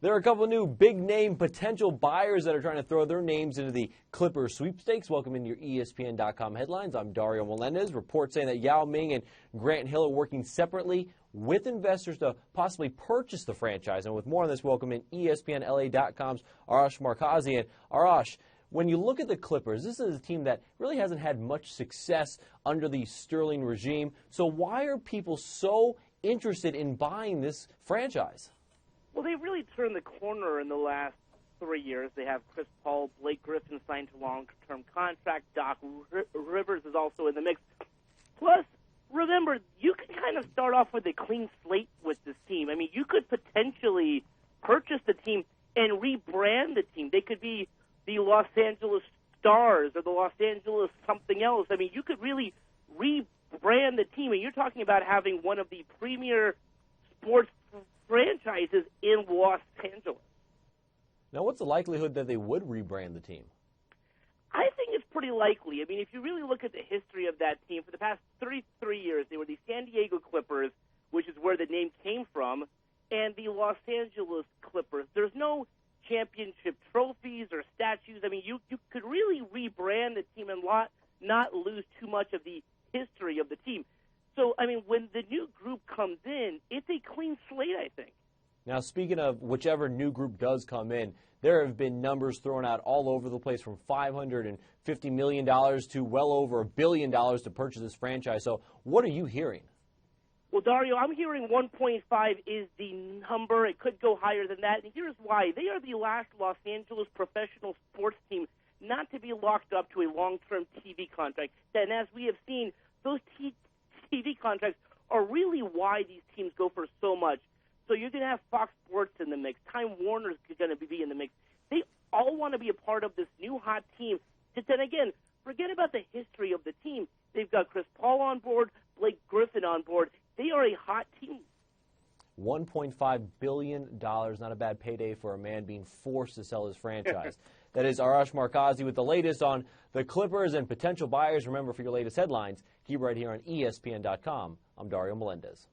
There are a couple of new big-name potential buyers that are trying to throw their names into the Clippers sweepstakes. Welcome into your ESPN.com headlines. I'm Dario Melendez. Reports saying that Yao Ming and Grant Hill are working separately with investors to possibly purchase the franchise. And with more on this, welcome in ESPNLA.com's Arash Markazi. And Arash, when you look at the Clippers, this is a team that really hasn't had much success under the Sterling regime. So why are people so interested in buying this franchise? Well, they've really turned the corner in the last 3 years. They have Chris Paul, Blake Griffin signed to long-term contract. Doc Rivers is also in the mix. Plus, remember, you can kind of start off with a clean slate with this team. I mean, you could potentially purchase the team and rebrand the team. They could be the Los Angeles Stars or the Los Angeles something else. I mean, you could really rebrand the team. And you're talking about having one of the premier sports franchises in Los Angeles. Now, what's the likelihood that they would rebrand the team? I think it's pretty likely. I mean, if you really look at the history of that team, for the past 33 years, they were the San Diego Clippers, which is where the name came from, and the Los Angeles Clippers. There's no championship trophies or statues. I mean, you could really rebrand the team and not lose too much of the history of the team. So, I mean, when the new group comes in, it's a clean slate, I think. Now, speaking of whichever new group does come in, there have been numbers thrown out all over the place from $550 million to well over $1 billion to purchase this franchise. So what are you hearing? Well, Dario, I'm hearing 1.5 is the number. It could go higher than that. And here's why. They are the last Los Angeles professional sports team not to be locked up to a long-term TV contract. And as we have seen, those TV contracts are really why these teams go for so much. So you're going to have Fox Sports in the mix. Time Warner's going to be in the mix. They all want to be a part of this new hot team. But then again, forget about the history of the team. They've got Chris Paul on board, Blake Griffin on board. They are a hot team. $1.5 billion, not a bad payday for a man being forced to sell his franchise. That is Arash Markazi with the latest on the Clippers and potential buyers. Remember, for your latest headlines, keep right here on ESPN.com. I'm Dario Melendez.